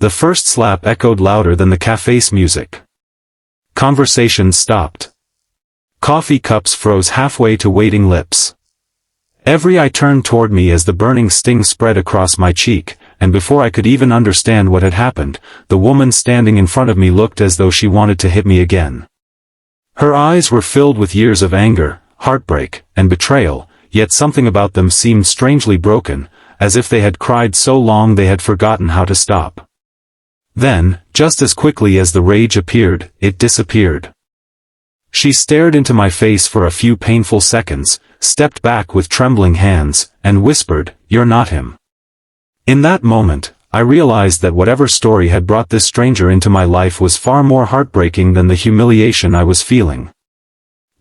The first slap echoed louder than the cafe's music. Conversation stopped. Coffee cups froze halfway to waiting lips. Every eye turned toward me as the burning sting spread across my cheek, and before I could even understand what had happened, the woman standing in front of me looked as though she wanted to hit me again. Her eyes were filled with years of anger, heartbreak, and betrayal, yet something about them seemed strangely broken, as if they had cried so long they had forgotten how to stop. Then, just as quickly as the rage appeared, it disappeared. She stared into my face for a few painful seconds, stepped back with trembling hands, and whispered, "You're not him." In that moment, I realized that whatever story had brought this stranger into my life was far more heartbreaking than the humiliation I was feeling.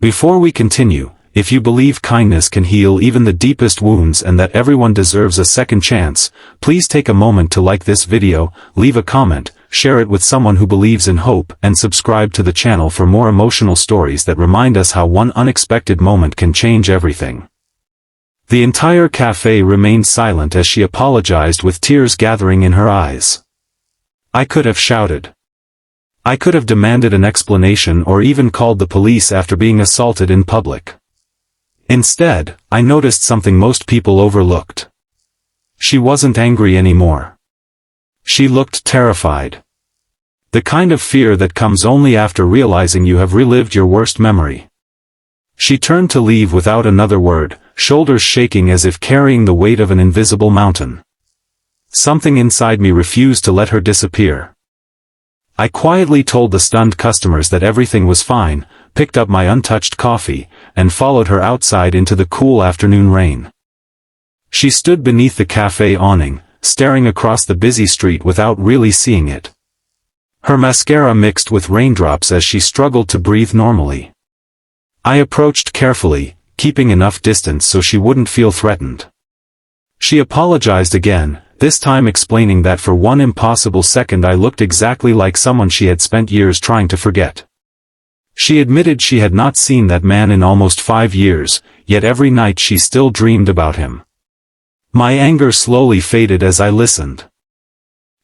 Before we continue, if you believe kindness can heal even the deepest wounds and that everyone deserves a second chance, please take a moment to like this video, leave a comment, share it with someone who believes in hope, and subscribe to the channel for more emotional stories that remind us how one unexpected moment can change everything. The entire cafe remained silent as she apologized with tears gathering in her eyes. I could have shouted. I could have demanded an explanation or even called the police after being assaulted in public. Instead, I noticed something most people overlooked. She wasn't angry anymore. She looked terrified. The kind of fear that comes only after realizing you have relived your worst memory. She turned to leave without another word, shoulders shaking as if carrying the weight of an invisible mountain. Something inside me refused to let her disappear. I quietly told the stunned customers that everything was fine, picked up my untouched coffee, and followed her outside into the cool afternoon rain. She stood beneath the cafe awning, staring across the busy street without really seeing it. Her mascara mixed with raindrops as she struggled to breathe normally. I approached carefully, keeping enough distance so she wouldn't feel threatened. She apologized again, this time explaining that for one impossible second I looked exactly like someone she had spent years trying to forget. She admitted she had not seen that man in almost 5 years, yet every night she still dreamed about him. My anger slowly faded as I listened.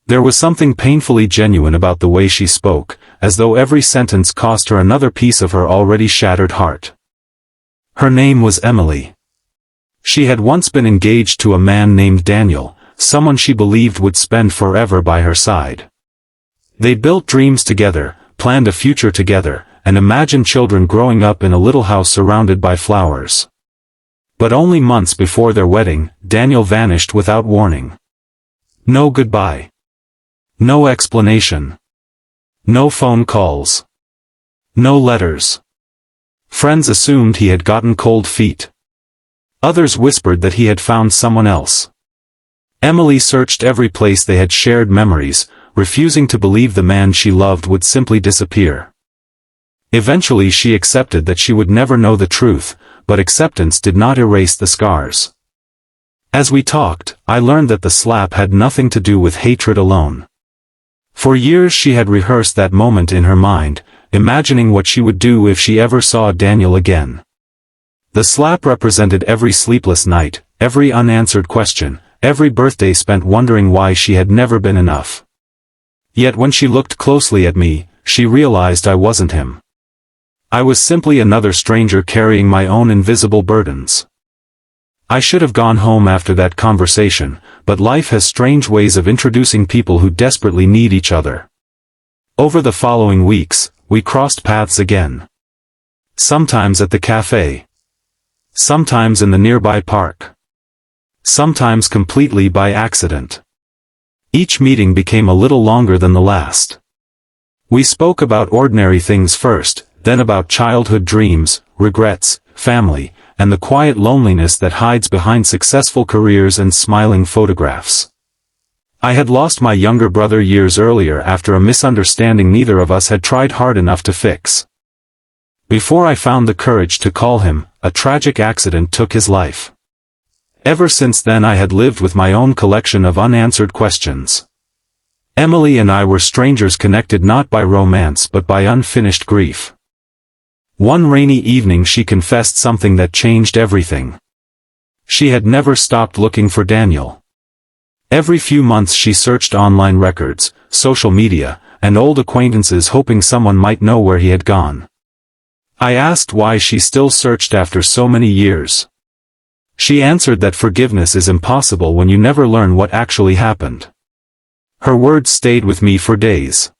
There was something painfully genuine about the way she spoke, as though every sentence cost her another piece of her already shattered heart. Her name was Emily. She had once been engaged to a man named Daniel, someone she believed would spend forever by her side. They built dreams together, planned a future together, and imagined children growing up in a little house surrounded by flowers. But only months before their wedding, Daniel vanished without warning. No goodbye. No explanation. No phone calls. No letters. Friends assumed he had gotten cold feet. Others whispered that he had found someone else. Emily searched every place they had shared memories, refusing to believe the man she loved would simply disappear. Eventually she accepted that she would never know the truth, but acceptance did not erase the scars. As we talked, I learned that the slap had nothing to do with hatred alone. For years she had rehearsed that moment in her mind, imagining what she would do if she ever saw Daniel again. The slap represented every sleepless night, every unanswered question, every birthday spent wondering why she had never been enough. Yet when she looked closely at me, she realized I wasn't him. I was simply another stranger carrying my own invisible burdens. I should have gone home after that conversation, but life has strange ways of introducing people who desperately need each other. Over the following weeks, we crossed paths again. Sometimes at the cafe. Sometimes in the nearby park. Sometimes completely by accident. Each meeting became a little longer than the last. We spoke about ordinary things first, then about childhood dreams, regrets, family, and the quiet loneliness that hides behind successful careers and smiling photographs. I had lost my younger brother years earlier after a misunderstanding neither of us had tried hard enough to fix. Before I found the courage to call him, a tragic accident took his life. Ever since then I had lived with my own collection of unanswered questions. Emily and I were strangers connected not by romance but by unfinished grief. One rainy evening she confessed something that changed everything. She had never stopped looking for Daniel. Every few months she searched online records, social media, and old acquaintances hoping someone might know where he had gone. I asked why she still searched after so many years. She answered that forgiveness is impossible when you never learn what actually happened. Her words stayed with me for days.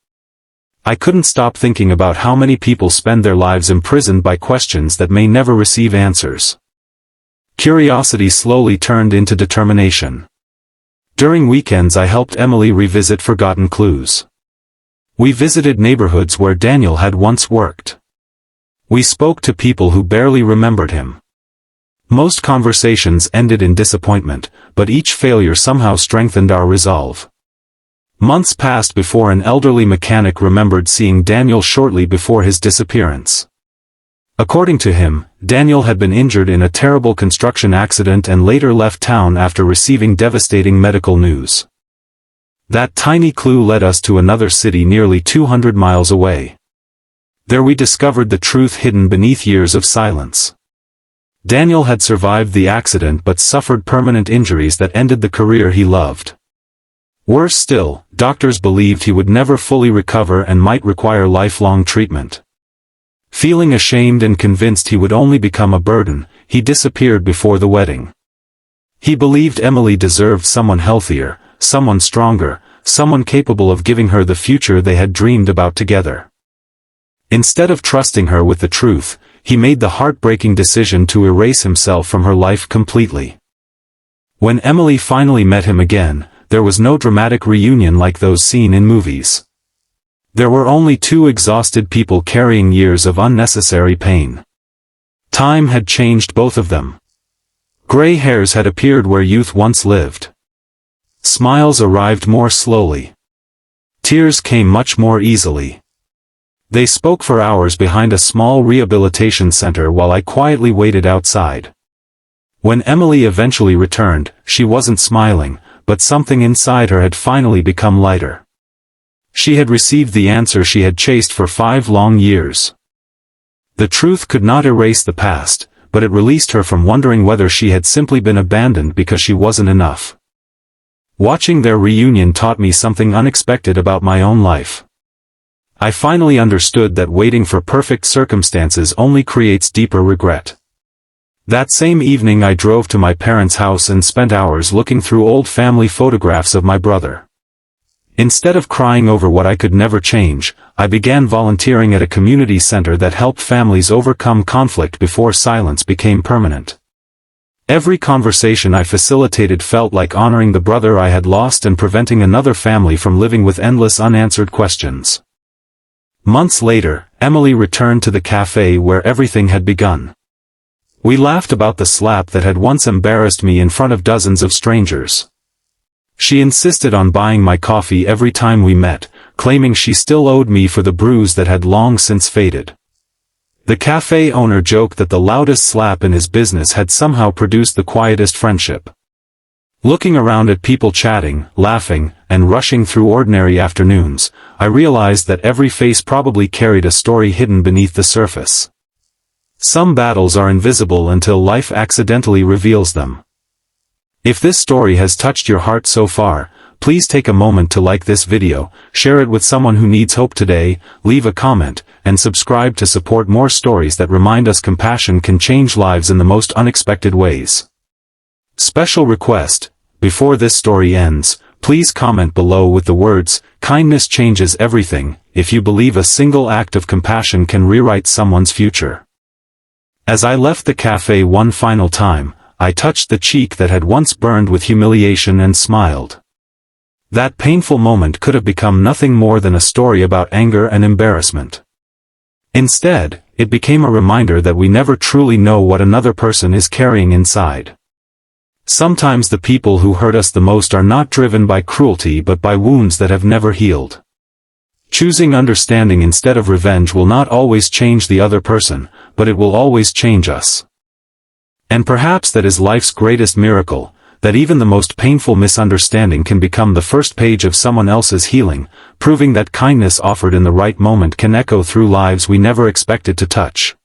I couldn't stop thinking about how many people spend their lives imprisoned by questions that may never receive answers. Curiosity slowly turned into determination. During weekends I helped Emily revisit forgotten clues. We visited neighborhoods where Daniel had once worked. We spoke to people who barely remembered him. Most conversations ended in disappointment, but each failure somehow strengthened our resolve. Months passed before an elderly mechanic remembered seeing Daniel shortly before his disappearance. According to him, Daniel had been injured in a terrible construction accident and later left town after receiving devastating medical news. That tiny clue led us to another city nearly 200 miles away. There we discovered the truth hidden beneath years of silence. Daniel had survived the accident but suffered permanent injuries that ended the career he loved. Worse still, doctors believed he would never fully recover and might require lifelong treatment. Feeling ashamed and convinced he would only become a burden, he disappeared before the wedding. He believed Emily deserved someone healthier, someone stronger, someone capable of giving her the future they had dreamed about together. Instead of trusting her with the truth, he made the heartbreaking decision to erase himself from her life completely. When Emily finally met him again, there was no dramatic reunion like those seen in movies. There were only two exhausted people carrying years of unnecessary pain. Time had changed both of them. Gray hairs had appeared where youth once lived. Smiles arrived more slowly. Tears came much more easily. They spoke for hours behind a small rehabilitation center while I quietly waited outside. When Emily eventually returned, she wasn't smiling, but something inside her had finally become lighter. She had received the answer she had chased for 5 long years. The truth could not erase the past, but it released her from wondering whether she had simply been abandoned because she wasn't enough. Watching their reunion taught me something unexpected about my own life. I finally understood that waiting for perfect circumstances only creates deeper regret. That same evening I drove to my parents' house and spent hours looking through old family photographs of my brother. Instead of crying over what I could never change, I began volunteering at a community center that helped families overcome conflict before silence became permanent. Every conversation I facilitated felt like honoring the brother I had lost and preventing another family from living with endless unanswered questions. Months later, Emily returned to the cafe where everything had begun. We laughed about the slap that had once embarrassed me in front of dozens of strangers. She insisted on buying my coffee every time we met, claiming she still owed me for the bruise that had long since faded. The cafe owner joked that the loudest slap in his business had somehow produced the quietest friendship. Looking around at people chatting, laughing, and rushing through ordinary afternoons, I realized that every face probably carried a story hidden beneath the surface. Some battles are invisible until life accidentally reveals them. If this story has touched your heart so far, please take a moment to like this video, share it with someone who needs hope today, leave a comment, and subscribe to support more stories that remind us compassion can change lives in the most unexpected ways. Special request: before this story ends, please comment below with the words, "Kindness changes everything," if you believe a single act of compassion can rewrite someone's future. As I left the cafe one final time, I touched the cheek that had once burned with humiliation and smiled. That painful moment could have become nothing more than a story about anger and embarrassment. Instead, it became a reminder that we never truly know what another person is carrying inside. Sometimes the people who hurt us the most are not driven by cruelty but by wounds that have never healed. Choosing understanding instead of revenge will not always change the other person, but it will always change us. And perhaps that is life's greatest miracle, that even the most painful misunderstanding can become the first page of someone else's healing, proving that kindness offered in the right moment can echo through lives we never expected to touch.